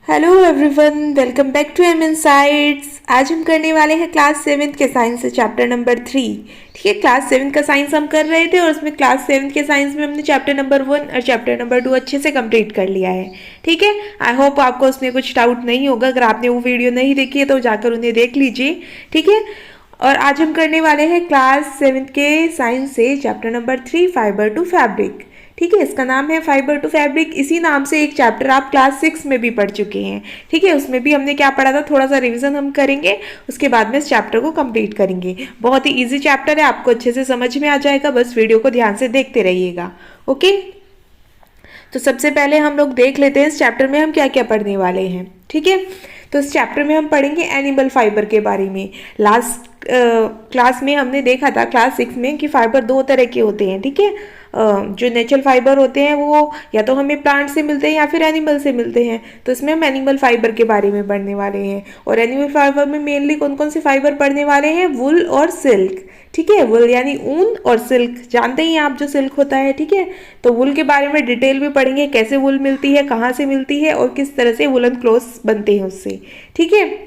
Hello everyone, welcome back to M insights. आज हम करने वाले हैं क्लास 7 के साइंस से चैप्टर नंबर 3। ठीक है, क्लास 7 का साइंस हम कर रहे थे और उसमें क्लास 7 के साइंस में हमने चैप्टर नंबर 1 और चैप्टर नंबर 2 अच्छे से कंप्लीट कर लिया है। ठीक है, आई होप आपको उसमें कुछ डाउट नहीं होगा। अगर आपने वो वीडियो नहीं देखी है तो जाकर उन्हें देख लीजिए। ठीक है, और आज हम करने वाले हैं क्लास 7 के साइंस से chapter number 3 fibre to fabric. ठीक है, इसका नाम है फाइबर टू फैब्रिक। इसी नाम से एक चैप्टर आप क्लास 6 में भी पढ़ चुके हैं। ठीक है, उसमें भी हमने क्या पढ़ा था, थोड़ा सा रिवीजन हम करेंगे, उसके बाद में इस चैप्टर को कंप्लीट करेंगे। बहुत ही इजी चैप्टर है, आपको अच्छे से समझ में आ जाएगा, बस वीडियो को ध्यान से देखते रहिएगा। ओके, तो सबसे पहले हम लोग देख लेते हैं इस चैप्टर में हम क्या क्या पढ़ने वाले हैं। ठीक है, तो इस चैप्टर में हम पढ़ेंगे एनिमल फाइबर के बारे में। लास्ट क्लास में हमने देखा था क्लास 6 में कि फाइबर दो तरह के होते हैं। ठीक है, जो नेचुरल फाइबर होते हैं वो या तो हमें प्लांट से मिलते हैं या फिर एनिमल से मिलते हैं। तो इसमें हम एनिमल फाइबर के बारे में पढ़ने वाले हैं। और एनिमल फाइबर में मेनली कौन कौन से फाइबर पढ़ने वाले हैं, वुल और सिल्क। ठीक है, वुल यानी ऊन और सिल्क जानते ही आप जो सिल्क होता है। ठीक है, तो वुल के बारे में डिटेल में पढ़ेंगे, कैसे वुल मिलती है, कहाँ से मिलती है और किस तरह से वुलन क्लोथ्स बनते हैं उससे। ठीक है,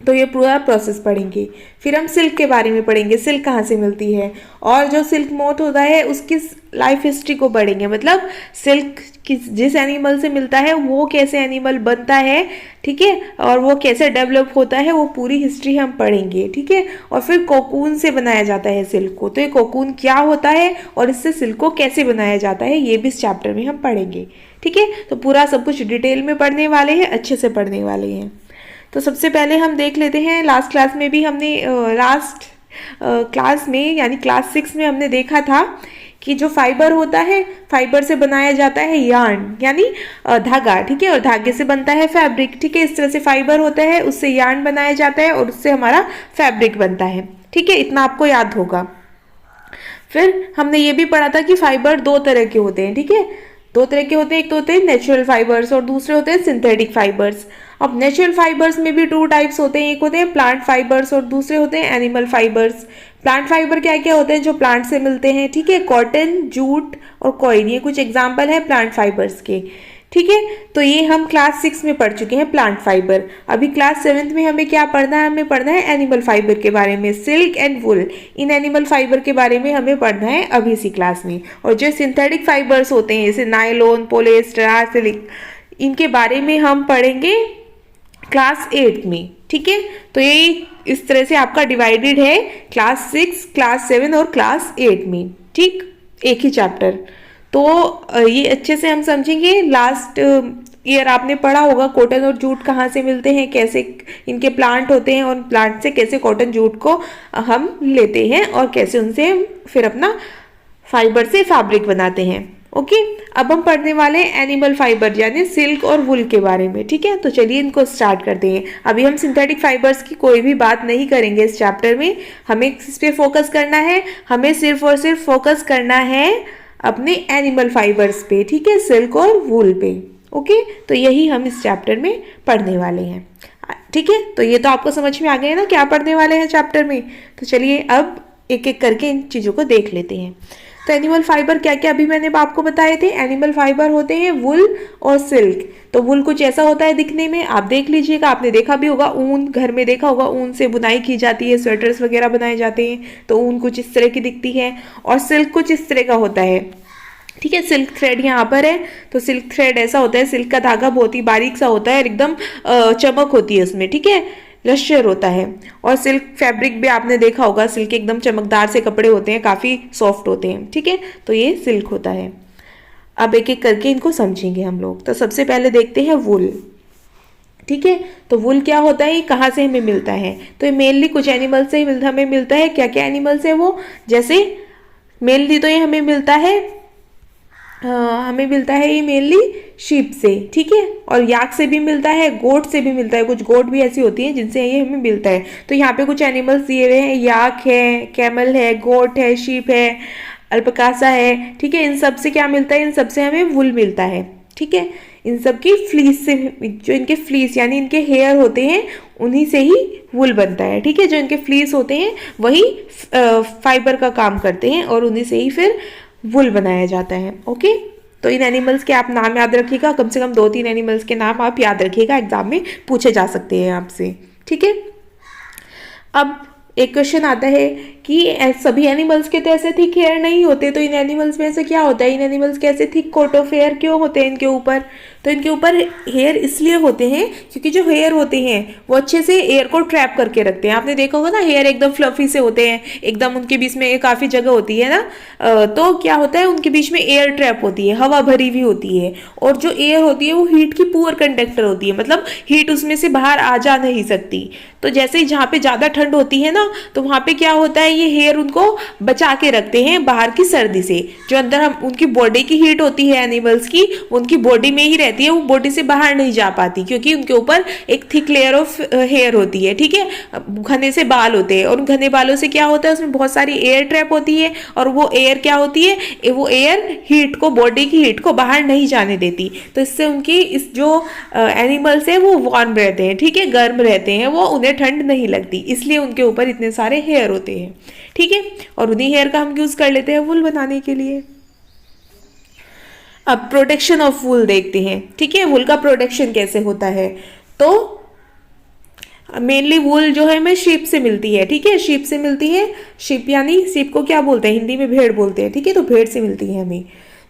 तो ये पूरा प्रोसेस पढ़ेंगे। फिर हम सिल्क के बारे में पढ़ेंगे, सिल्क कहाँ से मिलती है और जो सिल्क मोथ होता है उसकी लाइफ हिस्ट्री को पढ़ेंगे, मतलब सिल्क जिस एनिमल से मिलता है वो कैसे एनिमल बनता है। ठीक है, और वो कैसे डेवलप होता है, वो पूरी हिस्ट्री हम पढ़ेंगे। ठीक है, और फिर कोकून से बनाया जाता है सिल्क को, तो ये कोकून क्या होता है और इससे सिल्क को कैसे बनाया जाता है ये भी इस चैप्टर में हम पढ़ेंगे। ठीक है, तो पूरा सब कुछ डिटेल में पढ़ने वाले हैं, अच्छे से पढ़ने वाले हैं। तो सबसे पहले हम देख लेते हैं, लास्ट क्लास में भी हमने क्लास में यानी क्लास 6 में हमने देखा था कि जो फाइबर होता है, फाइबर से बनाया जाता है यार्न यानी धागा। ठीक है, और धागे से बनता है फैब्रिक। ठीक है, इस तरह से फाइबर होता है, उससे यार्न बनाया जाता है और उससे हमारा फैब्रिक बनता है। ठीक है, इतना आपको याद होगा। फिर हमने ये भी पढ़ा था कि फाइबर दो तरह के होते हैं। ठीक है, दो तरह के होते हैं, एक तो होते हैं नेचुरल फाइबर्स और दूसरे होते हैं सिंथेटिक फाइबर्स। अब नेचुरल फाइबर्स में भी 2 टाइप्स होते हैं, एक होते हैं प्लांट फाइबर्स और दूसरे होते हैं एनिमल फाइबर्स। प्लांट फाइबर क्या क्या होते हैं, जो प्लांट से मिलते हैं। ठीक है, कॉटन, जूट और कॉइन, ये कुछ एग्जाम्पल है प्लांट फाइबर्स के। ठीक है, तो ये हम क्लास 6 में पढ़ चुके हैं प्लांट फाइबर। अभी क्लास 7 में हमें क्या पढ़ना है, हमें पढ़ना है एनिमल फाइबर के बारे में, सिल्क एंड वुल। इन एनिमल फाइबर के बारे में हमें पढ़ना है अभी इसी क्लास में। और जो सिंथेटिक फाइबर्स होते हैं जैसे नायलॉन, पॉलिएस्टर, सिल्क, इनके बारे में हम पढ़ेंगे क्लास 8 में। ठीक है, तो ये इस तरह से आपका डिवाइडेड है क्लास 6, क्लास 7 और क्लास 8 में। ठीक, एक ही चैप्टर। तो ये अच्छे से हम समझेंगे। लास्ट ईयर आपने पढ़ा होगा कॉटन और जूट कहाँ से मिलते हैं, कैसे इनके प्लांट होते हैं और प्लांट से कैसे कॉटन जूट को हम लेते हैं और कैसे उनसे फिर अपना फाइबर से फैब्रिक बनाते हैं। ओके, अब हम पढ़ने वाले हैं एनिमल फाइबर यानी सिल्क और वुल के बारे में। ठीक है, तो चलिए इनको स्टार्ट करते हैं। अभी हम सिंथेटिक फाइबर्स की कोई भी बात नहीं करेंगे इस चैप्टर में, हमें इस पे फोकस करना है। हमें सिर्फ और सिर्फ फोकस करना है अपने एनिमल फाइबर्स पे। ठीक है, सिल्क और वुल पे। ओके, तो यही हम इस चैप्टर में पढ़ने वाले हैं। ठीक है, तो ये तो आपको समझ में आ गया ना क्या पढ़ने वाले हैं चैप्टर में। तो चलिए अब एक एक करके इन चीज़ों को देख लेते हैं। तो एनिमल फाइबर क्या क्या अभी मैंने आपको बताए थे। एनिमल फाइबर होते हैं वुल और सिल्क। तो वुल कुछ ऐसा होता है दिखने में, आप देख लीजिएगा, आपने देखा भी होगा, ऊन घर में देखा होगा, ऊन से बुनाई की जाती है, स्वेटर्स वगैरह बनाए जाते हैं, तो ऊन कुछ इस तरह की दिखती है। और सिल्क कुछ इस तरह का होता है। ठीक है, सिल्क थ्रेड यहाँ पर है, तो सिल्क थ्रेड ऐसा होता है, सिल्क का धागा बहुत ही बारीक सा होता है और एकदम चमक होती है उसमें। ठीक है, लश्यर होता है। और सिल्क फैब्रिक भी आपने देखा होगा, सिल्क एकदम चमकदार से कपड़े होते हैं, काफ़ी सॉफ्ट होते हैं। ठीक है, तो ये सिल्क होता है। अब एक एक करके इनको समझेंगे हम लोग। तो सबसे पहले देखते हैं वुल। ठीक है, तो वुल क्या होता है, ये कहाँ से हमें मिलता है, तो ये मेनली कुछ एनिमल से हमें मिलता है। क्या क्या एनिमल्स है वो, जैसे मेनली तो ये हमें मिलता है ये मेनली शीप से। ठीक है, और याक से भी मिलता है, गोट से भी मिलता है, कुछ गोट भी ऐसी होती हैं जिनसे ये हमें मिलता है। तो यहाँ पे कुछ एनिमल्स दिए हुए हैं, याक है, कैमल है, गोट है, शीप है, अल्पकासा है। ठीक है, इन सब से क्या मिलता है, इन सब से हमें वुल मिलता है। ठीक है, इन सब की फ्लीस से, जो इनके फ्लीस यानी इनके हेयर होते हैं उन्हीं से ही वुल बनता है। ठीक है, जो इनके फ्लीस होते हैं वही फाइबर का काम करते हैं और उन्हीं से ही फिर वुल बनाया जाता है। ओके, तो इन एनिमल्स के आप नाम याद रखिएगा, कम से कम 2-3 एनिमल्स के नाम आप याद रखिएगा, एग्जाम में पूछे जा सकते हैं आपसे, ठीक है। अब एक क्वेश्चन आता है कि सभी एनिमल्स के तो ऐसे थिक हेयर नहीं होते, तो इन एनिमल्स में ऐसे क्या होता है, इन एनिमल्स के ऐसे थिक कोट ऑफ हेयर क्यों होते हैं इनके ऊपर? तो इनके ऊपर हेयर इसलिए होते हैं क्योंकि जो हेयर होते हैं वो अच्छे से एयर को ट्रैप करके रखते हैं। आपने देखा होगा ना, हेयर एकदम फ्लफी से होते हैं, एकदम उनके बीच में काफ़ी जगह होती है ना, तो क्या होता है उनके बीच में एयर ट्रैप होती है, हवा भरी हुई होती है, और जो एयर होती है वो हीट की पुअर कंडक्टर होती है, मतलब हीट उसमें से बाहर आ जा नहीं सकती। तो जैसे ही जहाँ पे ज़्यादा ठंड होती है ना, तो वहाँ पे क्या होता है, ये हेयर उनको बचा के रखते हैं बाहर की सर्दी से। जो अंदर हम उनकी बॉडी की हीट होती है एनिमल्स की, उनकी बॉडी में ही रहती है, वो बॉडी से बाहर नहीं जा पाती, क्योंकि उनके ऊपर एक थिक लेयर ऑफ हेयर होती है, ठीक है, घने से बाल होते हैं, और उन घने बालों से क्या होता है, उसमें बहुत सारी एयर ट्रैप होती है, और वो एयर क्या होती है, वो एयर हीट को, बॉडी की हीट को बाहर नहीं जाने देती। तो इससे उनकी इस जो एनिमल्स है वो वार्म रहते हैं, ठीक है, गर्म रहते हैं, वो उन्हें ठंड नहीं लगती, इसलिए उनके ऊपर इतने सारे हेयर होते हैं, ठीक है। और उन्हीं हेयर का हम यूज कर लेते हैं वूल बनाने के लिए। अब प्रोटेक्शन ऑफ वूल देखते हैं, ठीक है, वूल का प्रोटेक्शन कैसे होता है। तो मेनली वूल जो है हमें शीप से मिलती है, ठीक है, शीप से मिलती है। शीप यानी शीप को क्या बोलते हैं, हिंदी में भेड़ बोलते हैं, ठीक है, तो भेड़ से मिलती है हमें।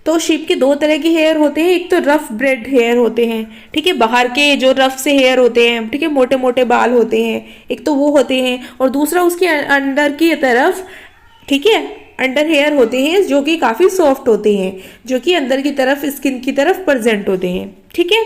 तो शीप के 2 तरह के हेयर होते हैं, एक तो रफ ब्रेड हेयर होते हैं, ठीक है, बाहर के जो रफ से हेयर होते हैं, ठीक है, मोटे मोटे बाल होते हैं, एक तो वो होते हैं, और दूसरा उसके अंदर की तरफ, ठीक है, अंडर हेयर होते हैं जो कि काफ़ी सॉफ्ट होते हैं, जो कि अंदर की तरफ स्किन की तरफ प्रेजेंट होते हैं, ठीक है।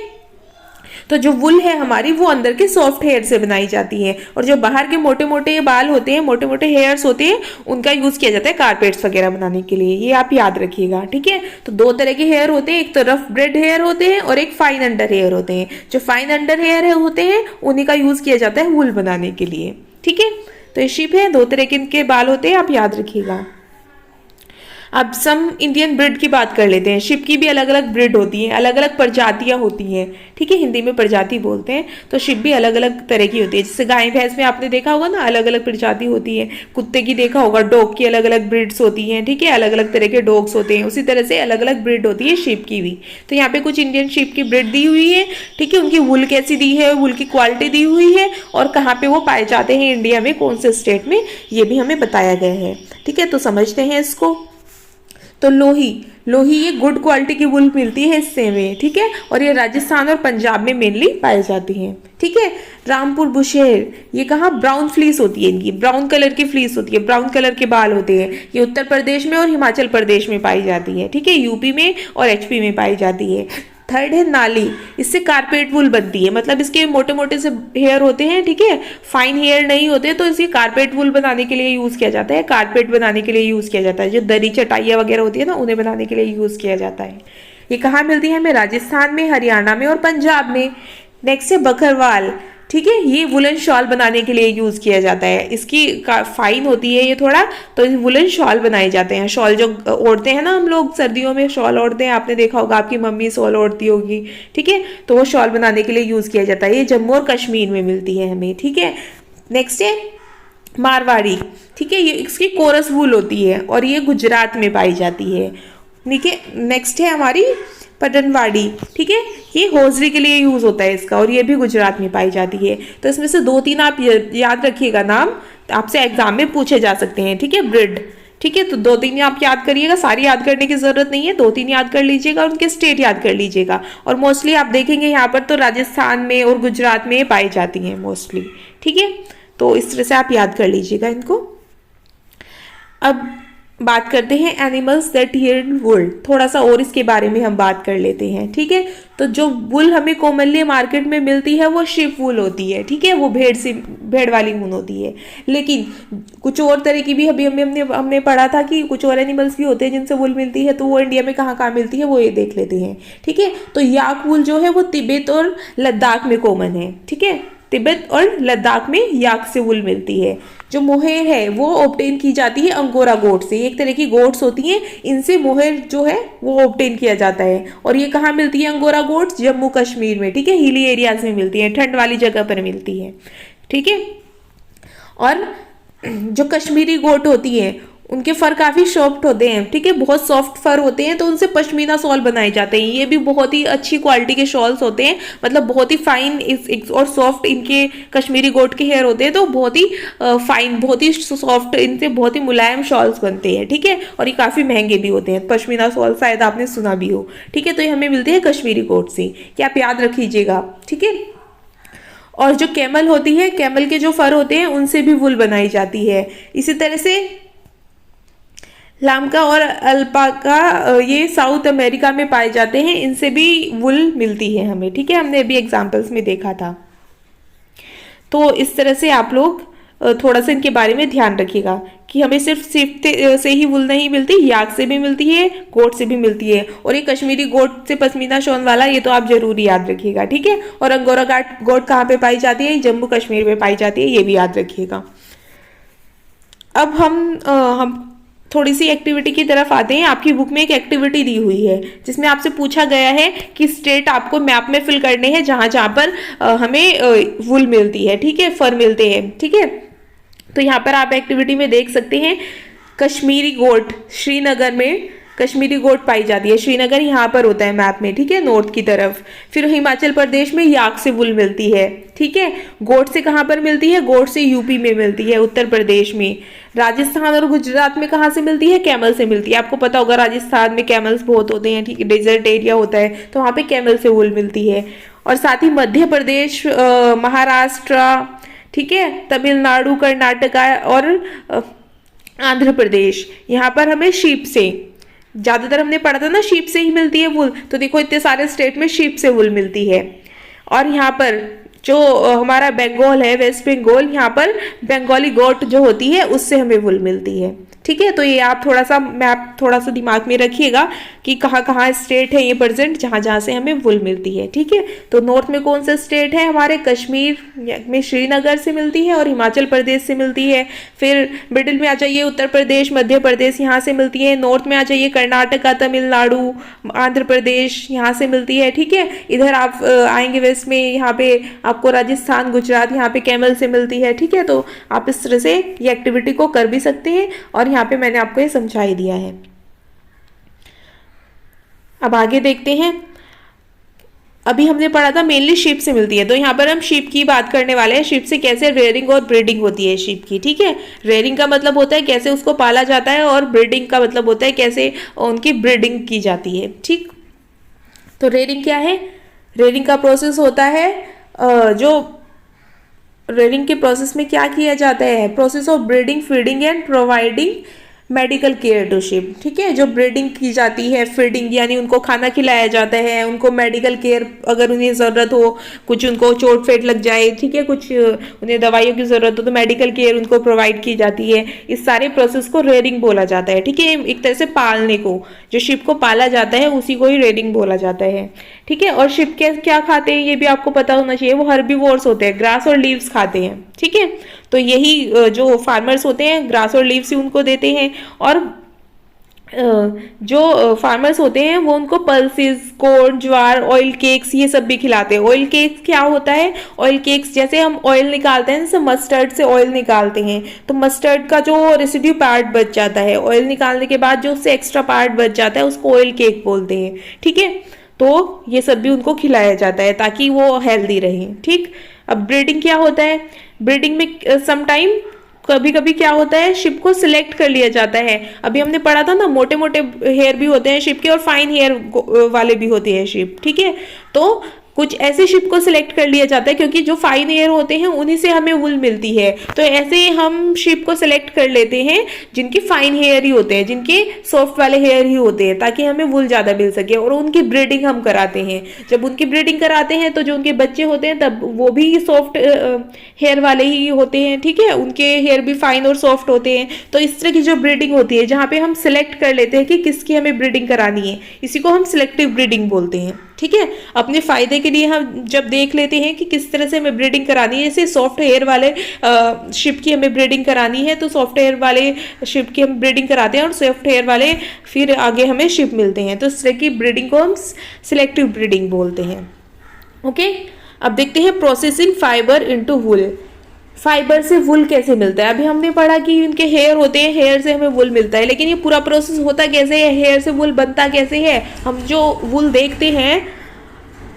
तो जो वुल है हमारी वो अंदर के सॉफ्ट हेयर से बनाई जाती है, और जो बाहर के मोटे मोटे बाल होते हैं, मोटे मोटे हेयर्स होते हैं, उनका यूज किया जाता है कारपेट्स वगैरह बनाने के लिए, ये आप याद रखिएगा, ठीक है। तो 2 तरह के हेयर होते हैं, एक तो रफ ब्रेड हेयर होते हैं और एक फाइन अंडर हेयर होते हैं। जो फाइन अंडर हेयर होते हैं उन्हीं का यूज किया जाता है वुल बनाने के लिए, ठीक है। तो ये शिप है, 2 तरह के इनके बाल होते हैं, आप याद रखिएगा। अब सम इंडियन ब्रिड की बात कर लेते हैं। शिप की भी अलग अलग ब्रिड होती है, अलग अलग प्रजातियां होती हैं, ठीक है, हिंदी में प्रजाति बोलते हैं। तो शिप भी अलग अलग तरह की होती है, जैसे गाय भैंस में आपने देखा होगा ना, अलग अलग प्रजाति होती है। कुत्ते की देखा होगा, डॉग की अलग अलग ब्रिड्स होती हैं, ठीक है, अलग अलग तरह के डॉग्स होते हैं, उसी तरह से अलग अलग ब्रिड होती है शिप की भी। तो यहाँ पे कुछ इंडियन शिप की ब्रिड दी हुई है, ठीक है, उनकी वुल कैसी दी है, वुल की क्वालिटी दी हुई है, और कहाँ पे वो पाए जाते हैं इंडिया में, कौन से स्टेट में, ये भी हमें बताया गया है, ठीक है। तो समझते हैं इसको। तो लोही ये गुड क्वालिटी की वुल मिलती है इससे में, ठीक है, और ये राजस्थान और पंजाब में मेनली पाई जाती हैं, ठीक है। रामपुर बुशेर, ये कहाँ, ब्राउन फ्लीस होती है इनकी, ब्राउन कलर की फ्लीस होती है, ब्राउन कलर के बाल होते हैं। ये उत्तर प्रदेश में और हिमाचल प्रदेश में पाई जाती है, ठीक है, यूपी में और एचपी में पाई जाती है। थर्ड है नाली, इससे कारपेट वुल बनती है, मतलब इसके मोटे मोटे से हेयर होते हैं, ठीक है, फाइन हेयर नहीं होते, तो इसे कारपेट वुल बनाने के लिए यूज किया जाता है, कारपेट बनाने के लिए यूज किया जाता है, जो दरी चटाइयाँ वगैरह होती है ना, उन्हें बनाने के लिए यूज किया जाता है। ये कहाँ मिलती है हमें, राजस्थान में, हरियाणा में और पंजाब में। नेक्स्ट है बकरवाल, ठीक है, ये वुलन शॉल बनाने के लिए यूज किया जाता है, इसकी फाइन होती है ये थोड़ा, तो वुलन शॉल बनाए जाते हैं। शॉल जो ओढ़ते हैं ना हम लोग, सर्दियों में शॉल ओढ़ते हैं, आपने देखा होगा, आपकी मम्मी शॉल ओढ़ती होगी, ठीक है, तो वो शॉल बनाने के लिए यूज किया जाता है। ये जम्मू और कश्मीर में मिलती है हमें, ठीक है। नेक्स्ट है मारवाड़ी, ठीक है, ये इसकी कोरस वूल होती है और ये गुजरात में पाई जाती है, ठीक है। नेक्स्ट है हमारी पटनवाड़ी, ठीक है, ये हौजरी के लिए यूज होता है इसका, और ये भी गुजरात में पाई जाती है। तो इसमें से 2-3 आप याद रखिएगा नाम, आपसे एग्जाम में पूछे जा सकते हैं, ठीक है, ब्रिड, ठीक है। तो 2-3 आप याद करिएगा, सारी याद करने की जरूरत नहीं है, 2-3 याद कर लीजिएगा, उनके स्टेट याद कर लीजिएगा। और मोस्टली आप देखेंगे यहाँ पर तो राजस्थान में और गुजरात में पाई जाती हैं मोस्टली, ठीक है। तो इस तरह से आप याद कर लीजिएगा इनको। अब बात करते हैं एनिमल्स दैट ईट वुल, थोड़ा सा और इसके बारे में हम बात कर लेते हैं, ठीक है। तो जो वुल हमें कॉमनली मार्केट में मिलती है वो शिप वुल होती है, ठीक है, वो भेड़ वाली ऊन होती है। लेकिन कुछ और तरह की भी अभी हमने पढ़ा था कि कुछ और एनिमल्स भी होते हैं जिनसे वुल मिलती है, तो वो इंडिया में कहाँ कहाँ मिलती है वो ये देख लेते हैं, ठीक है। तो याक वुल जो है वो तिब्बत और लद्दाख में कॉमन है, ठीक है, तिब्बत और लद्दाख में याक से वुल मिलती है। जो मोहेर है वो ऑब्टेन की जाती है अंगोरा गोट से, एक तरह की गोट्स होती हैं, इनसे मोहेर जो है वो ऑब्टेन किया जाता है। और ये कहाँ मिलती है अंगोरा गोट्स, जम्मू कश्मीर में, ठीक है, हिली एरियाज में मिलती है, ठंड वाली जगह पर मिलती है, ठीक है। और जो कश्मीरी गोट होती है उनके फर काफी सॉफ्ट होते हैं, ठीक है, बहुत सॉफ्ट फर होते हैं, तो उनसे पश्मीना शॉल बनाए जाते हैं। ये भी बहुत ही अच्छी क्वालिटी के शॉल्स होते हैं, मतलब बहुत ही फाइन और सॉफ्ट इनके कश्मीरी गोट के हेयर होते हैं, तो बहुत ही फाइन, बहुत ही सॉफ्ट, इनसे बहुत ही मुलायम शॉल्स बनते हैं, ठीक है। और ये काफी महंगे भी होते हैं, पश्मीना शॉल शायद आपने सुना भी हो, ठीक है। तो ये हमें मिलते हैं कश्मीरी गोट से, क्या आप याद रख लीजिएगा, ठीक है। और जो कैमल होती है, कैमल के जो फर होते हैं उनसे भी वुल बनाई जाती है। इसी तरह से लामका और अल्पाका ये साउथ अमेरिका में पाए जाते हैं, इनसे भी वुल मिलती है हमें, ठीक है, हमने अभी एग्जाम्पल्स में देखा था। तो इस तरह से आप लोग थोड़ा सा इनके बारे में ध्यान रखिएगा कि हमें सिर्फ से ही वुल नहीं मिलती, याक से भी मिलती है, गोट से भी मिलती है। और ये कश्मीरी गोट से पश्मीना शॉल वाला, ये तो आप जरूर याद रखिएगा, ठीक है। और अंगोरा गोट कहाँ पे पाई जाती है, जम्मू कश्मीर में पाई जाती है, ये भी याद रखिएगा। अब हम थोड़ी सी एक्टिविटी की तरफ आते हैं। आपकी बुक में एक एक्टिविटी दी हुई है जिसमें आपसे पूछा गया है कि स्टेट आपको मैप में फिल करने हैं जहां जहां पर हमें वुल मिलती है, ठीक है, फर मिलते हैं, ठीक है। तो यहाँ पर आप एक्टिविटी में देख सकते हैं कश्मीरी गोट, श्रीनगर में कश्मीरी गोट पाई जाती है, श्रीनगर यहाँ पर होता है मैप में, ठीक है, नॉर्थ की तरफ। फिर हिमाचल प्रदेश में याक से वुल मिलती है, ठीक है। गोट से कहाँ पर मिलती है, गोट से यूपी में मिलती है, उत्तर प्रदेश में। राजस्थान और गुजरात में कहाँ से मिलती है, कैमल से मिलती है। आपको पता होगा राजस्थान में कैमल्स बहुत होते हैं, ठीक है, डेजर्ट एरिया होता है, तो वहाँ पे कैमल से वुल मिलती है। और साथ ही मध्य प्रदेश, महाराष्ट्र, ठीक है, तमिलनाडु, कर्नाटका और आंध्र प्रदेश, यहाँ पर हमें शीप से, ज्यादातर हमने पढ़ा था ना शीप से ही मिलती है वुल, तो देखो इतने सारे स्टेट में शीप से वुल मिलती है। और यहाँ पर जो हमारा बंगाल है, वेस्ट बंगाल, यहाँ पर बंगाली गोट जो होती है उससे हमें वुल मिलती है, ठीक है। तो ये आप थोड़ा सा मैप थोड़ा सा दिमाग में रखिएगा कि कहाँ कहाँ स्टेट है ये प्रेजेंट जहाँ जहाँ से हमें वुल मिलती है, ठीक है। तो नॉर्थ में कौन सा स्टेट है, हमारे कश्मीर में श्रीनगर से मिलती है और हिमाचल प्रदेश से मिलती है। फिर मिडिल में आ जाइए उत्तर प्रदेश, मध्य प्रदेश, यहाँ से मिलती है। नॉर्थ में आ जाइए कर्नाटका, तमिलनाडु, आंध्र प्रदेश, यहाँ से मिलती है, ठीक है। इधर आप आएंगे वेस्ट में, यहाँ पे आपको राजस्थान, गुजरात, यहाँ पे कैमल से मिलती है, ठीक है। तो आप इस तरह से ये एक्टिविटी को कर भी सकते हैं और यहाँ पे मैंने आपको ये समझा ही दिया है। अब आगे देखते हैं। अभी हमने पढ़ा था मेनली शीप से मिलती है, तो यहाँ पर हम शीप की बात करने वाले हैं, शीप से कैसे रेयरिंग और ब्रीडिंग होती है शीप की, ठीक है। रेयरिंग का मतलब होता है कैसे उसको पाला जाता है और ब्रीडिंग का मतलब होता है कैसे उनकी ब्रीडिंग की जाती है, ठीक। तो रेयरिंग क्या है, रेयरिंग का प्रोसेस होता है जो रेयरिंग के प्रोसेस में क्या किया जाता है, process of breeding, feeding and providing medical care to sheep, ठीक है। जो ब्रीडिंग की जाती है, फीडिंग यानी उनको खाना खिलाया जाता है, उनको मेडिकल केयर अगर उन्हें ज़रूरत हो, कुछ उनको चोट फेट लग जाए, ठीक है, कुछ उन्हें दवाइयों की ज़रूरत हो तो मेडिकल केयर उनको प्रोवाइड की जाती है। इस सारे प्रोसेस को रेयरिंग बोला जाता है, ठीक है। एक तरह से पालने को, जो शिप को पाला जाता है उसी को ही रेयरिंग बोला जाता है, ठीक है। और शिप के क्या खाते हैं ये भी आपको पता होना चाहिए, वो हर्बीवोर्स होते हैं, ग्रास और लीव्स खाते हैं, ठीक है। तो यही जो फार्मर्स होते हैं ग्रास और लीव्स ही उनको देते हैं। और जो फार्मर्स होते हैं वो उनको पल्सेस, कॉर्न, ज्वार, ऑयल केक्स ये सब भी खिलाते हैं। ऑयल केक्स क्या होता है, ऑयल केक्स जैसे हम ऑयल निकालते हैं, जैसे मस्टर्ड से ऑयल निकालते हैं, तो मस्टर्ड का जो रेसिड्यू पार्ट बच जाता है, ऑयल निकालने के बाद जो उससे एक्स्ट्रा पार्ट बच जाता है उसको ऑयल केक बोलते हैं, ठीक है। तो ये सब भी उनको खिलाया जाता है ताकि वो हेल्दी रहे, ठीक। अब ब्रीडिंग क्या होता है, ब्रीडिंग में समटाइम कभी कभी क्या होता है, शिप को सिलेक्ट कर लिया जाता है। अभी हमने पढ़ा था ना, मोटे मोटे हेयर भी होते हैं शिप के और फाइन हेयर वाले भी होते हैं शिप, ठीक है। तो कुछ ऐसे शिप को सिलेक्ट कर लिया जाता है क्योंकि जो फाइन हेयर होते हैं उन्हीं से हमें वुल मिलती है, तो ऐसे हम शिप को सिलेक्ट कर लेते हैं जिनकी फाइन हेयर ही होते हैं, जिनके सॉफ्ट वाले हेयर ही होते हैं, ताकि हमें वुल ज्यादा मिल सके। और उनकी ब्रीडिंग हम कराते हैं, जब उनकी ब्रीडिंग कराते हैं तो जो उनके बच्चे होते हैं तब वो भी सॉफ्ट हेयर वाले ही होते हैं, ठीक है, उनके हेयर भी फाइन और सॉफ्ट होते हैं। तो इस तरह की जो ब्रीडिंग होती है जहाँ पे हम सिलेक्ट कर लेते हैं कि किसकी हमें ब्रीडिंग करानी है, इसी को हम सिलेक्टिव ब्रीडिंग बोलते हैं, ठीक है। अपने फायदे के लिए हम जब देख लेते हैं कि किस तरह से हमें ब्रीडिंग करानी है, जैसे सॉफ्ट हेयर वाले शिप की हमें ब्रीडिंग करानी है तो सॉफ्ट हेयर वाले शिप की हम ब्रीडिंग कराते हैं और सॉफ्ट हेयर वाले फिर आगे हमें शिप मिलते हैं, तो इस तरह की ब्रीडिंग को हम सिलेक्टिव ब्रीडिंग बोलते हैं, ओके। अब देखते हैं प्रोसेसिंग फाइबर इनटू वुल। फाइबर से वुल कैसे मिलता है? अभी हमने पढ़ा कि उनके हेयर होते हैं, हेयर से हमें वुल मिलता है, लेकिन ये पूरा प्रोसेस होता कैसे है, हेयर से वुल बनता कैसे है, हम जो वुल देखते हैं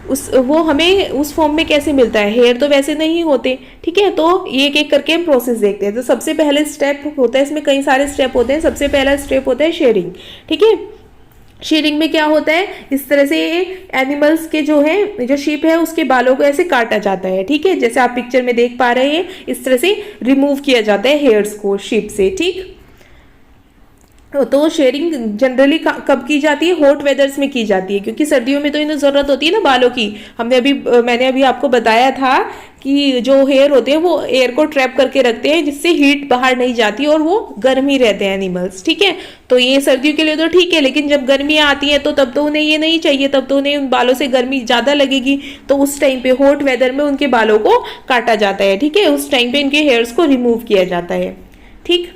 उस वो हमें उस फॉर्म में कैसे मिलता है? हेयर तो वैसे नहीं होते, ठीक है। तो ये एक एक करके हम प्रोसेस देखते हैं। तो सबसे पहले स्टेप होता है, इसमें कई सारे स्टेप होते हैं। सबसे पहला स्टेप होता है शेयरिंग, ठीक है। शेयरिंग में क्या होता है, इस तरह से एनिमल्स के जो है, जो शीप है उसके बालों को ऐसे काटा जाता है, ठीक है। जैसे आप पिक्चर में देख पा रहे हैं, इस तरह से रिमूव किया जाता है हेयर्स को शीप से, ठीक। तो शेयरिंग जनरली कब की जाती है? हॉट वेदर्स में की जाती है, क्योंकि सर्दियों में तो इन्हें ज़रूरत होती है ना बालों की। मैंने अभी आपको बताया था कि जो हेयर होते हैं वो एयर को ट्रैप करके रखते हैं, जिससे हीट बाहर नहीं जाती और वो गर्म ही रहते हैं एनिमल्स, ठीक है। तो ये सर्दियों के लिए तो ठीक है, लेकिन जब गर्मियाँ आती हैं तो तब तो उन्हें ये नहीं चाहिए, तब तो उन्हें उन बालों से गर्मी ज़्यादा लगेगी। तो उस टाइम पे हॉट वेदर में उनके बालों को काटा जाता है, ठीक है। उस टाइम पे इनके हेयर्स को रिमूव किया जाता है, ठीक।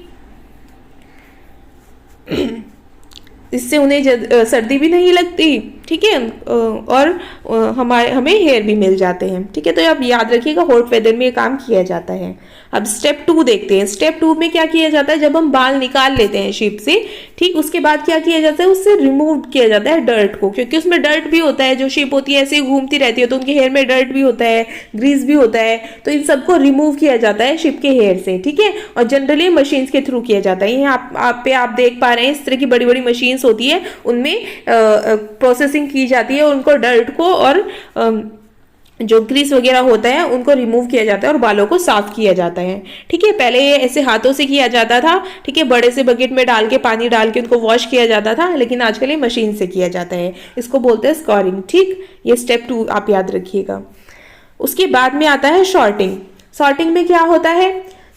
इससे उन्हें सर्दी भी नहीं लगती, ठीक है। और हमें हेयर भी मिल जाते हैं, ठीक है। तो आप याद रखिएगा, हॉट वेदर में ये काम किया जाता है। अब स्टेप 2 देखते हैं। स्टेप 2 में क्या किया जाता है? जब हम बाल निकाल लेते हैं शीप से, ठीक, उसके बाद क्या किया जाता है? उससे रिमूव किया जाता है डर्ट को, क्योंकि उसमें डर्ट भी होता है। जो शीप होती है ऐसे ही घूमती रहती है, तो उनके हेयर में डर्ट भी होता है, ग्रीस भी होता है। तो इन सबको रिमूव किया जाता है शीप के हेयर से, ठीक है। और जनरली मशीन्स के थ्रू किया जाता है। यहाँ आप देख पा रहे हैं, इस तरह की बड़ी बड़ी मशीन्स होती है, उनमें प्रोसेसिंग की जाती है, उनको डर्ट को और जो ग्रीस वगैरह होता है उनको रिमूव किया जाता है और बालों को साफ किया जाता है, ठीक है। पहले ये ऐसे हाथों से किया जाता था, ठीक है, बड़े से बकेट में डाल के पानी डाल के उनको वॉश किया जाता था, लेकिन आजकल ये मशीन से किया जाता है। इसको बोलते हैं स्कॉरिंग, ठीक। ये स्टेप 2 आप याद रखिएगा। उसके बाद में आता है शॉर्टिंग। शॉर्टिंग में क्या होता है?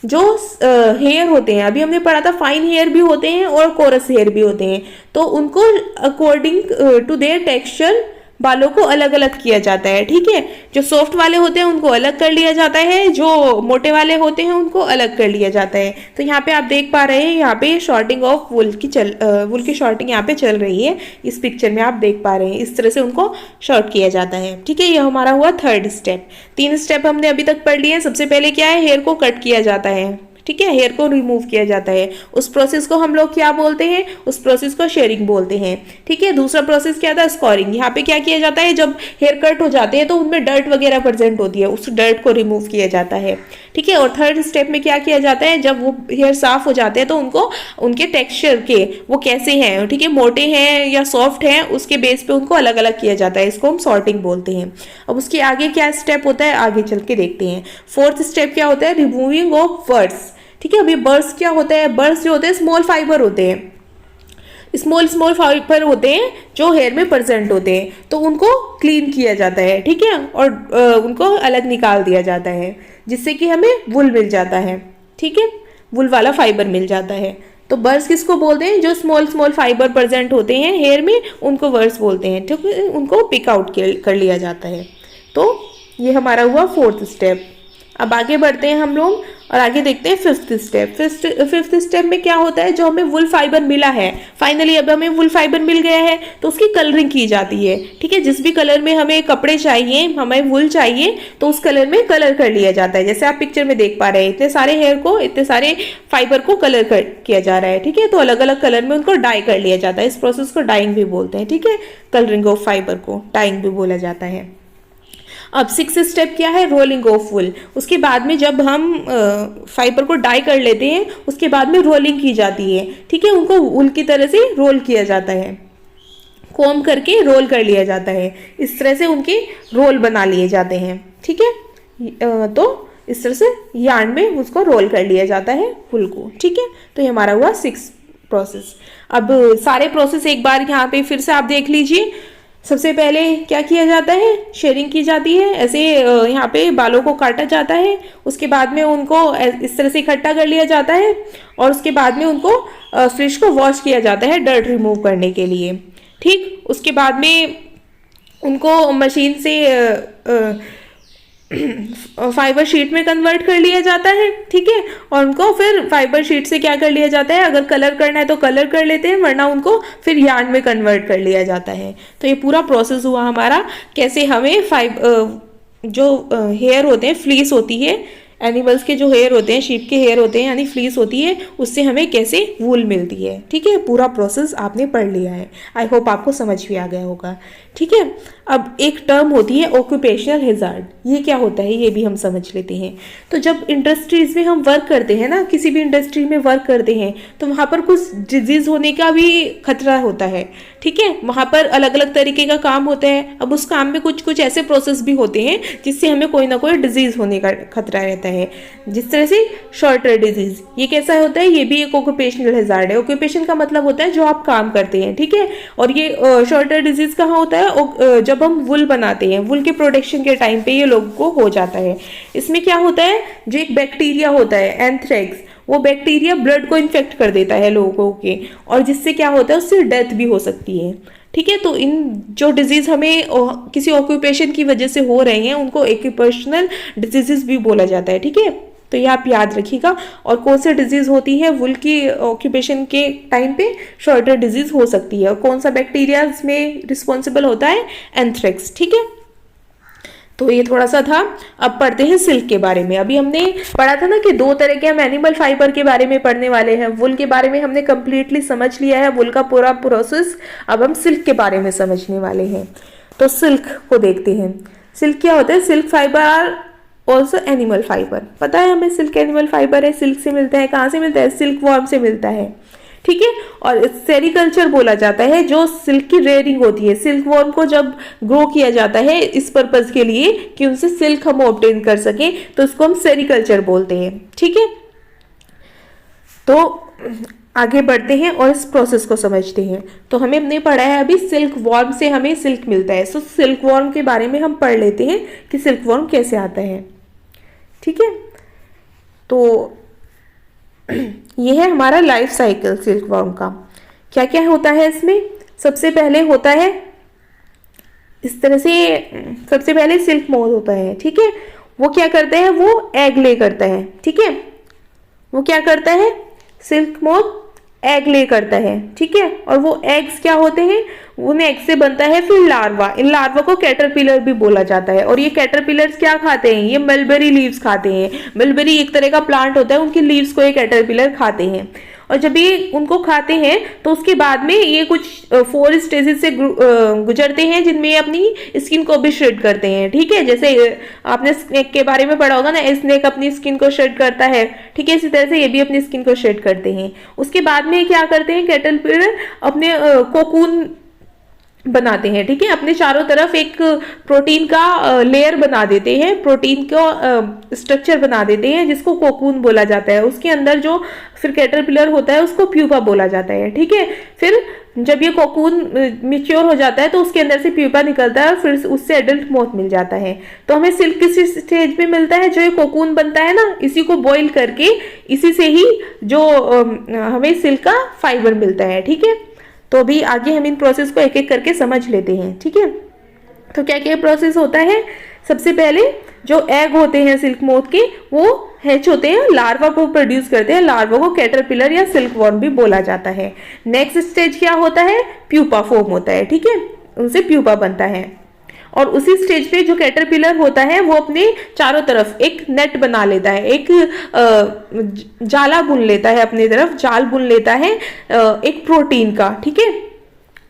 जो हेयर होते हैं, अभी हमने पढ़ा था फाइन हेयर भी होते हैं और कोरस हेयर भी होते हैं, तो उनको अकॉर्डिंग टू देयर टेक्सचर बालों को अलग अलग किया जाता है, ठीक है। जो सॉफ्ट वाले होते हैं उनको अलग कर लिया जाता है, जो मोटे वाले होते हैं उनको अलग कर लिया जाता है। तो यहाँ पे आप देख पा रहे हैं, यहाँ पे शॉर्टिंग ऑफ वुल की शॉर्टिंग यहाँ पे चल रही है। इस पिक्चर में आप देख पा रहे हैं, इस तरह से उनको शॉर्ट किया जाता है, ठीक है। ये हमारा हुआ थर्ड स्टेप। 3 स्टेप हमने अभी तक पढ़ लिए हैं। सबसे पहले क्या है? हेयर को कट किया जाता है, ठीक है, हेयर को रिमूव किया जाता है। उस प्रोसेस को हम लोग क्या बोलते हैं? उस प्रोसेस को शेयरिंग बोलते हैं, ठीक है। दूसरा प्रोसेस क्या था? स्कॉरिंग। यहाँ पे क्या किया जाता है? जब हेयर कट हो जाते हैं तो उनमें डर्ट वगैरह प्रेजेंट होती है, उस डर्ट को रिमूव किया जाता है, ठीक है। और थर्ड स्टेप में क्या किया जाता है? जब वो हेयर साफ हो जाते हैं तो उनको उनके टेक्सचर के वो कैसे हैं, ठीक है, मोटे हैं या सॉफ्ट हैं, उसके बेस पे उनको अलग अलग किया जाता है। इसको हम सॉर्टिंग बोलते हैं। अब उसके आगे क्या स्टेप होता है? आगे चल के देखते हैं। फोर्थ स्टेप क्या होता है? रिमूविंग ऑफ बर्ड्स, ठीक है। अभी बर्ड्स क्या होता है? बर्ड्स जो होते हैं स्मॉल फाइबर होते हैं, स्मॉल फाइबर होते हैं जो हेयर में प्रेजेंट होते हैं, तो उनको क्लीन किया जाता है, ठीक है, और उनको अलग निकाल दिया जाता है, जिससे कि हमें वुल मिल जाता है, ठीक है, वुल वाला फाइबर मिल जाता है। तो बर्ड्स किसको बोलते हैं? जो स्मॉल फाइबर प्रेजेंट होते हैं हेयर में, उनको बर्ड्स बोलते हैं, ठीक है। उनको पिक आउट कर लिया जाता है। तो ये हमारा हुआ फोर्थ स्टेप। अब आगे बढ़ते हैं हम लोग और आगे देखते हैं फिफ्थ स्टेप। फिफ्थ स्टेप में क्या होता है? जो हमें वुल फाइबर मिला है, फाइनली अब हमें वुल फाइबर मिल गया है, तो उसकी कलरिंग की जाती है, ठीक है। जिस भी कलर में हमें कपड़े चाहिए, हमें वुल चाहिए, तो उस कलर में कलर कर लिया जाता है। जैसे आप पिक्चर में देख पा रहे हैं, इतने सारे हेयर को, इतने सारे फाइबर को कलर किया जा रहा है, ठीक है। तो अलग अलग कलर में उनको डाई कर लिया जाता है। इस प्रोसेस को डाइंग भी बोलते हैं, ठीक है। कलरिंग ऑफ फाइबर को डाइंग भी बोला जाता है। अब 6th स्टेप क्या है? Rolling of wool. उसके बाद में जब हम फाइबर को डाई कर लेते हैं, उसके बाद में रोलिंग की जाती है, ठीक है। उनको वुल की तरह से रोल किया जाता है, कोम करके रोल कर लिया जाता है। इस तरह से उनके रोल बना लिए जाते हैं, ठीक है। तो इस तरह से यार्न में उसको रोल कर लिया जाता है वुल को, ठीक है। तो ये हमारा हुआ 6 प्रोसेस। अब सारे प्रोसेस एक बार यहाँ पे फिर से आप देख लीजिए। सबसे पहले क्या किया जाता है? शेयरिंग की जाती है, ऐसे यहाँ पे बालों को काटा जाता है। उसके बाद में उनको इस तरह से इकट्ठा कर लिया जाता है और उसके बाद में उनको फिश को वॉश किया जाता है डर्ट रिमूव करने के लिए, ठीक। उसके बाद में उनको मशीन से फाइबर शीट में कन्वर्ट कर लिया जाता है, ठीक है। और उनको फिर फाइबर शीट से क्या कर लिया जाता है? अगर कलर करना है तो कलर कर लेते हैं, वरना उनको फिर यार्न में कन्वर्ट कर लिया जाता है। तो ये पूरा प्रोसेस हुआ हमारा, कैसे हमें जो हेयर होते हैं, फ्लीस होती है, एनिमल्स के जो हेयर होते हैं, शीप के हेयर होते हैं यानी फ्लीस होती है, उससे हमें कैसे वूल मिलती है। ठीक है, पूरा प्रोसेस आपने पढ़ लिया है। आई होप आपको समझ भी आ गया होगा। ठीक है, अब एक टर्म होती है ऑक्यूपेशनल हैजार्ड। ये क्या होता है ये भी हम समझ लेते हैं। तो जब इंडस्ट्रीज में हम वर्क करते हैं ना, किसी भी इंडस्ट्री में वर्क करते हैं, तो वहाँ पर कुछ डिजीज होने का भी खतरा होता है। ठीक है, वहाँ पर अलग अलग तरीके का काम होता है। अब उस काम में कुछ कुछ ऐसे प्रोसेस भी होते हैं जिससे हमें कोई ना कोई डिजीज होने का खतरा रहता है। जिस तरह से शॉर्टर डिजीज, ये कैसा होता है, ये भी एक ऑक्यूपेशनल हैजार्ड है। ऑक्यूपेशन का मतलब होता है जो आप काम करते हैं। ठीक है, और ये शॉर्टर डिजीज कहाँ होता है, जब हम वुल बनाते हैं, वुल के प्रोडक्शन के टाइम पे ये लोगों को हो जाता है। इसमें क्या होता है, जो एक बैक्टीरिया होता है एंथ्रेक्स, वो बैक्टीरिया ब्लड को इन्फेक्ट कर देता है लोगों के, और जिससे क्या होता है, उससे डेथ भी हो सकती है। ठीक है, तो इन जो डिजीज हमें किसी ऑक्यूपेशन की वजह से हो रहे हैं उनको ऑक्यूपेशनल डिजीजेस भी बोला जाता है। ठीक है, तो ये आप याद रखिएगा। और कौन सी डिजीज होती है वुल की ऑक्यूपेशन के टाइम पे, शॉर्टर डिजीज हो सकती है। और कौन सा बैक्टीरिया में रिस्पॉन्सिबल होता है, एंथ्रेक्स। ठीक है, तो ये थोड़ा सा था। अब पढ़ते हैं सिल्क के बारे में। अभी हमने पढ़ा था ना कि दो तरह के हम एनिमल फाइबर के बारे में पढ़ने वाले हैं। वुल के बारे में हमने कंप्लीटली समझ लिया है, वुल का पूरा प्रोसेस। अब हम सिल्क के बारे में समझने वाले हैं। तो सिल्क को देखते हैं। सिल्क क्या होता है, silk fibre are also animal fibre. पता है हमें सिल्क एनिमल फाइबर है, सिल्क से मिलता है। कहाँ से मिलता है, सिल्क वॉर्म से मिलता है। ठीक है, और सेरिकल्चर बोला जाता है जो सिल्क की रेयरिंग होती है। सिल्क वॉर्म को जब ग्रो किया जाता है इस पर्पज के लिए कि उनसे सिल्क हम ऑब्टेन कर सकें, तो इसको हम सेरिकल्चर बोलते हैं। ठीक है, तो आगे बढ़ते हैं और इस प्रोसेस को समझते हैं। तो हमें हमने पढ़ा है अभी सिल्क वॉर्म से हमें सिल्क मिलता है। सो सिल्क वॉर्म के बारे में हम पढ़ लेते हैं कि सिल्क वॉर्म कैसे आता है। ठीक है, तो ये है हमारा लाइफ साइकिल सिल्क वॉर्म का। क्या क्या होता है इसमें, सबसे पहले होता है इस तरह से, सबसे पहले सिल्क मोथ होता है। ठीक है, वो क्या करता है, वो एग ले करता है। ठीक है, वो क्या करता है, सिल्क मोथ एग ले करता है। ठीक है, और वो एग्स क्या होते हैं, उन एग से बनता है फिर लार्वा। इन लार्वा को कैटरपिलर भी बोला जाता है। और ये कैटरपिलर्स क्या खाते हैं, ये मलबेरी लीव्स खाते हैं। मलबेरी एक तरह का प्लांट होता है, उनकी लीव्स को ये कैटरपिलर खाते हैं। और जब ये उनको खाते हैं तो उसके बाद में ये कुछ 4 स्टेजेस से गुजरते हैं, जिनमें ये अपनी स्किन को भी शेड करते हैं। ठीक है, जैसे आपने स्नेक के बारे में पढ़ा होगा ना, स्नेक अपनी स्किन को शेड करता है। ठीक है, इसी तरह से ये भी अपनी स्किन को शेड करते हैं। उसके बाद में क्या करते हैं, कैटरपिलर अपने कोकून बनाते हैं। ठीक है, अपने चारों तरफ एक प्रोटीन का लेयर बना देते हैं, प्रोटीन का स्ट्रक्चर बना देते हैं, जिसको कोकून बोला जाता है। उसके अंदर जो फिर कैटरपिलर होता है उसको प्यूपा बोला जाता है। ठीक है, फिर जब ये कोकून मिच्योर हो जाता है तो उसके अंदर से प्यूपा निकलता है और फिर उससे एडल्ट मोथ मिल जाता है। तो हमें सिल्क किसी स्टेज पे मिलता है, जो ये कोकून बनता है ना, इसी को बॉईल करके इसी से ही जो हमें सिल्क का फाइबर मिलता है। ठीक है, तो अभी आगे हम इन प्रोसेस को एक एक करके समझ लेते हैं। ठीक है, तो क्या क्या प्रोसेस होता है, सबसे पहले जो एग होते हैं सिल्क मोथ के, वो हैच होते हैं, लार्वा को प्रोड्यूस करते हैं। लार्वा को कैटरपिलर या सिल्क वॉर्म भी बोला जाता है। नेक्स्ट स्टेज क्या होता है, प्यूपा फॉर्म होता है। ठीक है, उनसे प्यूपा बनता है। और उसी स्टेज पे जो कैटरपिलर होता है वो अपने चारों तरफ एक नेट बना लेता है, एक जाला बुन लेता है, अपनी तरफ जाल बुन लेता है एक प्रोटीन का। ठीक है,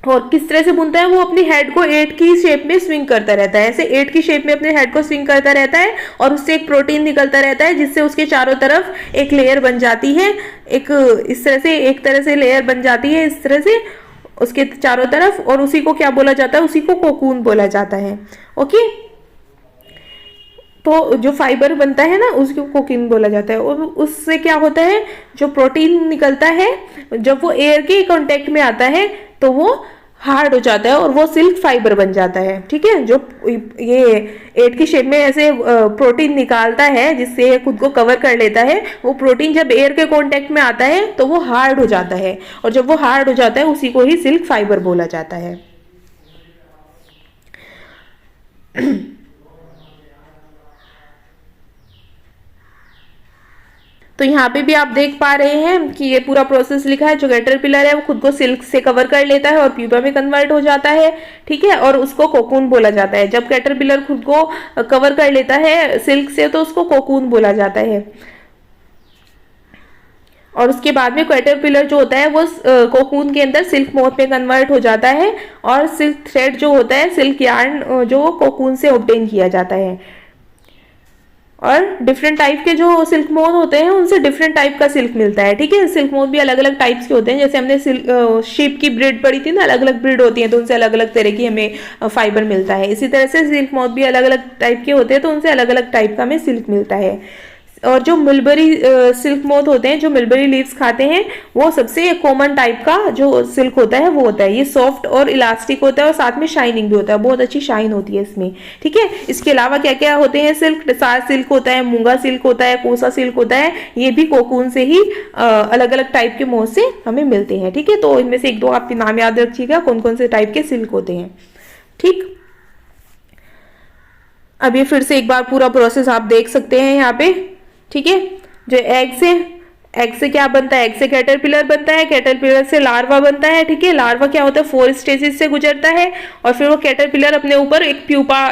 और किस तरह से बुनता है, वो अपने हेड को 8 की शेप में स्विंग करता रहता है। ऐसे 8 की शेप में अपने हेड को स्विंग करता रहता है और उससे एक प्रोटीन निकलता रहता है, जिससे उसके चारों तरफ एक लेयर बन जाती है। एक इस तरह से एक तरह से लेयर बन जाती है, इस तरह से उसके चारों तरफ। और उसी को क्या बोला जाता है, उसी को कोकून बोला जाता है। ओके, तो जो फाइबर बनता है ना उसको कोकून बोला जाता है। और उससे क्या होता है, जो प्रोटीन निकलता है जब वो एयर के कांटेक्ट में आता है तो वो हार्ड हो जाता है और वो सिल्क फाइबर बन जाता है। ठीक है, जो ये 8 की शेप में ऐसे प्रोटीन निकालता है जिससे ये खुद को कवर कर लेता है, वो प्रोटीन जब एयर के कांटेक्ट में आता है तो वो हार्ड हो जाता है। और जब वो हार्ड हो जाता है उसी को ही सिल्क फाइबर बोला जाता है। तो यहाँ पे भी आप देख पा रहे हैं कि ये पूरा प्रोसेस लिखा है। जो कैटरपिलर है वो खुद को सिल्क से कवर कर लेता है और प्यूपा में कन्वर्ट हो जाता है, ठीक है, और उसको कोकून बोला जाता है। जब कैटरपिलर खुद को कवर कर लेता है सिल्क से तो उसको कोकून बोला जाता है। और उसके बाद में कैटरपिलर जो होता है वो कोकून के अंदर सिल्क मोथ में कन्वर्ट हो जाता है और सिल्क थ्रेड जो होता है, सिल्क यार्न जो कोकून से ऑब्टेन किया जाता है। और डिफरेंट टाइप के जो सिल्क मोथ होते हैं उनसे डिफरेंट टाइप का सिल्क मिलता है, ठीक है। सिल्क मोथ भी अलग अलग टाइप्स के होते हैं। जैसे हमने शीप की ब्रीड पढ़ी थी ना, अलग अलग ब्रीड होती है तो उनसे अलग अलग तरह की हमें फाइबर मिलता है। इसी तरह से सिल्क मोथ भी अलग अलग टाइप के होते हैं तो उनसे अलग अलग टाइप का हमें सिल्क मिलता है। और जो मलबरी सिल्क मोथ होते हैं, जो मलबरी लीव्स खाते हैं, वो सबसे कॉमन टाइप का जो सिल्क होता है वो होता है। ये सॉफ्ट और इलास्टिक होता है और साथ में शाइनिंग भी होता है, बहुत अच्छी शाइन होती है इसमें, ठीक है। इसके अलावा क्या क्या होते हैं सिल्क, सार सिल्क होता है, मूंगा सिल्क होता है, कोसा सिल्क होता है। ये भी कोकून से ही अलग अलग टाइप के मोथ से हमें मिलते हैं, ठीक है। तो इनमें से एक दो आप नाम याद रखिएगा कौन कौन से टाइप के सिल्क होते हैं, ठीक। अब ये फिर से एक बार पूरा प्रोसेस आप देख सकते हैं यहाँ पे, ठीक है। जो एग से क्या बनता है, एग से कैटरपिलर बनता है, कैटरपिलर से लार्वा बनता है, ठीक है। लार्वा क्या होता है, 4 स्टेजेस से गुजरता है और फिर वो कैटरपिलर अपने ऊपर एक प्यूपा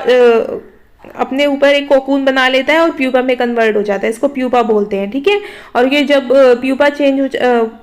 अपने ऊपर एक कोकून बना लेता है और प्यूपा में कन्वर्ट हो जाता है। इसको प्यूपा बोलते हैं, ठीक है। और ये जब प्यूपा चेंज हो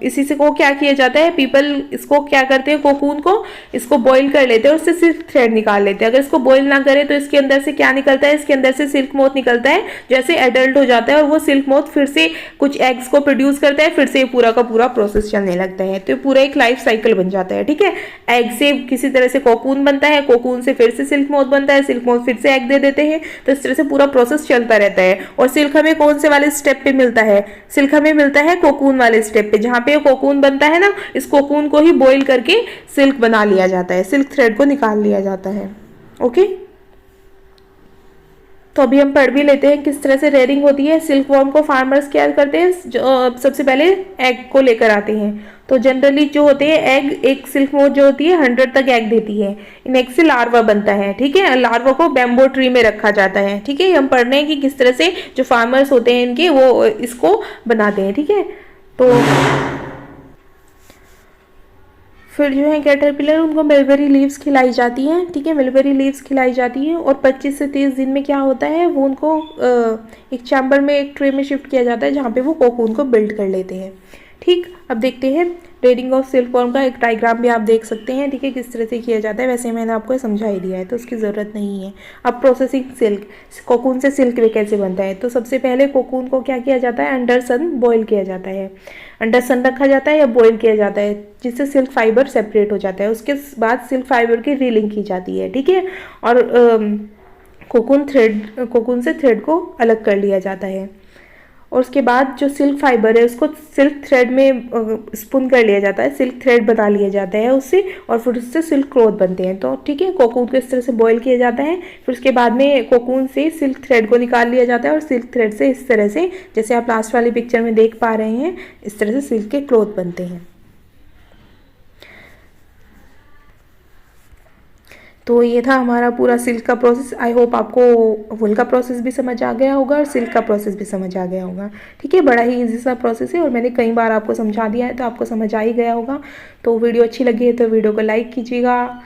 इसी से को क्या किया जाता है, पीपल इसको क्या करते हैं, कोकून को इसको बॉईल कर लेते हैं और उससे सिल्क थ्रेड निकाल लेते हैं। अगर इसको बॉईल ना करें तो इसके अंदर से क्या निकलता है, इसके अंदर से सिल्क मोथ निकलता है। जैसे एडल्ट हो जाता है और वो सिल्क मोथ फिर से कुछ एग्स को प्रोड्यूस करता है, फिर से पूरा का पूरा प्रोसेस चलने लगता है। तो पूरा एक लाइफ साइकिल बन जाता है, ठीक है। एग से किसी तरह से कोकून बनता है, कोकून से फिर से सिल्क मोथ बनता है, सिल्क मोथ फिर से एग दे देते हैं। तो इस तरह से पूरा प्रोसेस चलता रहता है। और सिल्क हमें कौन से वाले स्टेप पे मिलता है, सिल्क हमें मिलता है कोकून वाले स्टेप पे। जहां पे कोकून बनता है ना, इस कोकून को ही बॉईल करके सिल्क बना लिया जाता है, सिल्क थ्रेड को निकाल लिया जाता है, ओके। तो अभी हम पढ़ भी लेते हैं किस तरह से रेयरिंग होती है। सिल्क वॉर्म को फार्मर्स क्या करते हैं, सबसे पहले एग को लेकर आते हैं। तो जनरली जो होते हैं एग, एक सिल्क मोथ जो होती है 100 तक एग देती है। इन एग से लार्वा बनता है, ठीक है। लार्वा को बैम्बो ट्री में रखा जाता है, ठीक है। हम पढ़ रहे हैं कि किस तरह से जो फार्मर्स होते हैं इनके वो इसको बनाते हैं, ठीक है। तो फिर जो है कैटरपिलर, उनको मलबेरी लीव्स खिलाई जाती हैं, ठीक है। मलबेरी लीव्स खिलाई जाती हैं और 25 से 30 दिन में क्या होता है, वो उनको एक चैम्बर में, एक ट्रे में शिफ्ट किया जाता है जहाँ पे वो कोकून को बिल्ड कर लेते हैं, ठीक। अब देखते हैं रेडिंग ऑफ सिल्क वॉर्म का एक डायग्राम भी आप देख सकते हैं, ठीक है, किस तरह से किया जाता है। वैसे मैंने आपको समझा ही दिया है तो उसकी ज़रूरत नहीं है। अब प्रोसेसिंग सिल्क, कोकून से सिल्क में कैसे बनता है। तो सबसे पहले कोकून को क्या किया जाता है, अंडर सन बॉयल किया जाता है, अंडर सन रखा जाता है या बॉयल किया जाता है, जिससे सिल्क फाइबर सेपरेट हो जाता है। उसके बाद सिल्क फाइबर की रीलिंग की जाती है, ठीक है। और कोकून से थ्रेड को अलग कर लिया जाता है। और उसके बाद जो सिल्क फाइबर है उसको सिल्क थ्रेड में स्पून कर लिया जाता है, सिल्क थ्रेड बना लिया जाता है उससे, और फिर उससे सिल्क क्लॉथ बनते हैं। तो ठीक है, कोकून को इस तरह से बॉईल किया जाता है, फिर उसके बाद में कोकून से सिल्क थ्रेड को निकाल लिया जाता है और सिल्क थ्रेड से इस तरह से, जैसे आप लास्ट वाली पिक्चर में देख पा रहे हैं, इस तरह से सिल्क के क्लॉथ बनते हैं। तो ये था हमारा पूरा सिल्क का प्रोसेस। आई होप आपको वूल का प्रोसेस भी समझ आ गया होगा और सिल्क का प्रोसेस भी समझ आ गया होगा, ठीक है। बड़ा ही इजी सा प्रोसेस है और मैंने कई बार आपको समझा दिया है तो आपको समझ आ ही गया होगा। तो वीडियो अच्छी लगी है तो वीडियो को लाइक कीजिएगा,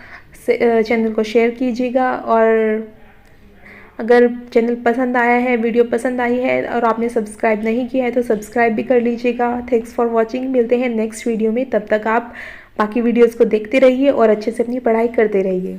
चैनल को शेयर कीजिएगा, और अगर चैनल पसंद आया है, वीडियो पसंद आई है और आपने सब्सक्राइब नहीं किया है तो सब्सक्राइब भी कर लीजिएगा। Thanks for watching. मिलते हैं नेक्स्ट वीडियो में, तब तक आप बाकी वीडियोज़ को देखते रहिए और अच्छे से अपनी पढ़ाई करते रहिए।